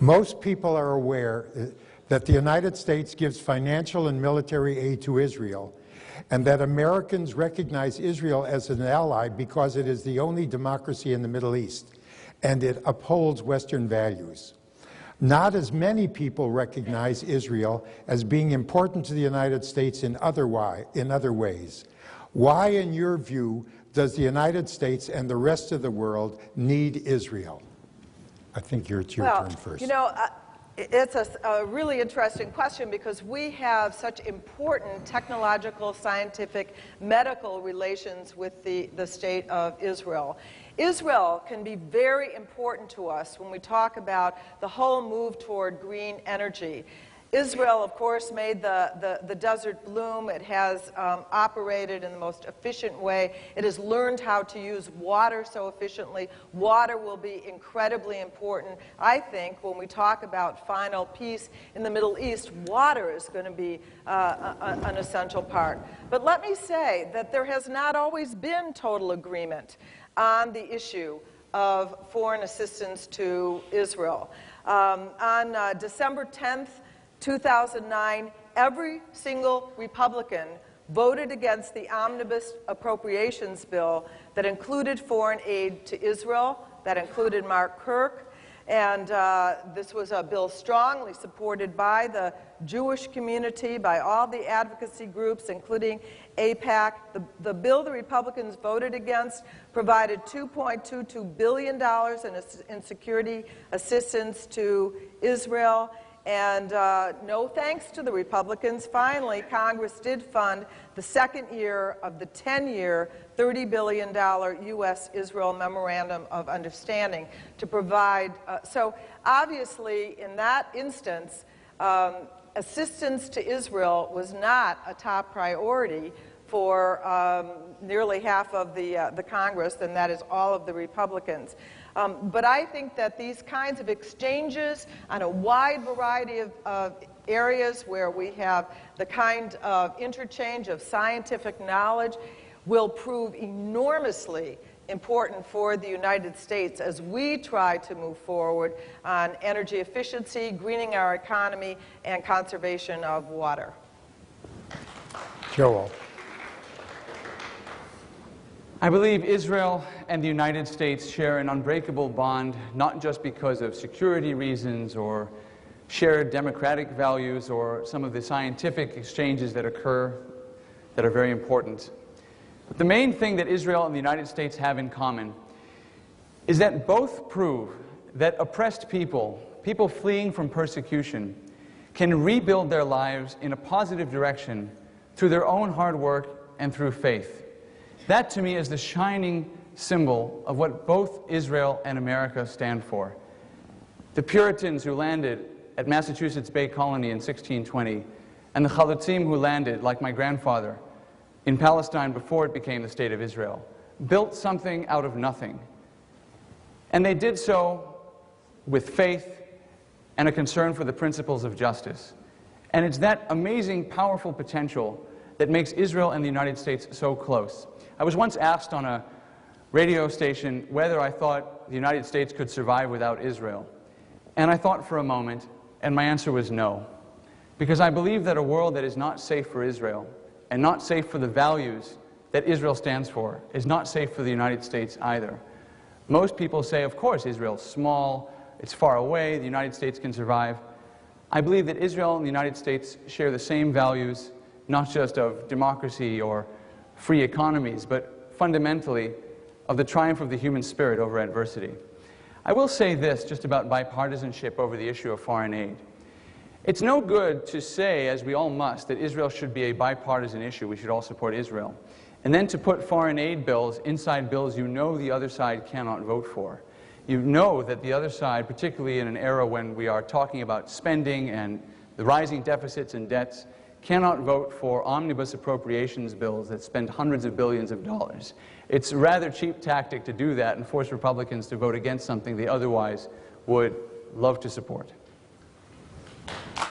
Most people are aware that the United States gives financial and military aid to Israel, and that Americans recognize Israel as an ally because it is the only democracy in the Middle East, and it upholds Western values. Not as many people recognize Israel as being important to the United States in other ways. Why, in your view, does the United States and the rest of the world need Israel? I think it's your turn first. You know, it's a really interesting question because we have such important technological, scientific, medical relations with the state of Israel. Israel can be very important to us when we talk about the whole move toward green energy. Israel, of course, made the desert bloom. It has operated in the most efficient way. It has learned how to use water so efficiently. Water will be incredibly important. I think when we talk about final peace in the Middle East, water is going to be an essential part. But let me say that there has not always been total agreement on the issue of foreign assistance to Israel. On December 10th, 2009, every single Republican voted against the omnibus appropriations bill that included foreign aid to Israel, that included Mark Kirk, and this was a bill strongly supported by the Jewish community, by all the advocacy groups, including AIPAC. The bill the Republicans voted against provided $2.22 billion in security assistance to Israel. And no thanks to the Republicans, finally, Congress did fund the second year of the 10-year, $30 billion U.S.-Israel Memorandum of Understanding to provide. So obviously, in that instance, assistance to Israel was not a top priority for nearly half of the Congress, and that is all of the Republicans. But I think that these kinds of exchanges on a wide variety of areas where we have the kind of interchange of scientific knowledge will prove enormously important for the United States as we try to move forward on energy efficiency, greening our economy, and conservation of water. Joel. I believe Israel and the United States share an unbreakable bond, not just because of security reasons or shared democratic values or some of the scientific exchanges that occur that are very important. But the main thing that Israel and the United States have in common is that both prove that oppressed people, people fleeing from persecution, can rebuild their lives in a positive direction through their own hard work and through faith. That, to me, is the shining symbol of what both Israel and America stand for. The Puritans who landed at Massachusetts Bay Colony in 1620, and the Chalutzim who landed, like my grandfather, in Palestine before it became the State of Israel, built something out of nothing. And they did so with faith and a concern for the principles of justice. And it's that amazing, powerful potential that makes Israel and the United States so close. I was once asked on a radio station whether I thought the United States could survive without Israel. And I thought for a moment, and my answer was no. Because I believe that a world that is not safe for Israel, and not safe for the values that Israel stands for, is not safe for the United States either. Most people say, of course, Israel's small, it's far away, the United States can survive. I believe that Israel and the United States share the same values, not just of democracy or free economies, but fundamentally of the triumph of the human spirit over adversity. I will say this just about bipartisanship over the issue of foreign aid. It's no good to say, as we all must, that Israel should be a bipartisan issue, we should all support Israel, and then to put foreign aid bills inside bills you know the other side cannot vote for. You know that the other side, particularly in an era when we are talking about spending and the rising deficits and debts, cannot vote for omnibus appropriations bills that spend hundreds of billions of dollars. It's a rather cheap tactic to do that and force Republicans to vote against something they otherwise would love to support.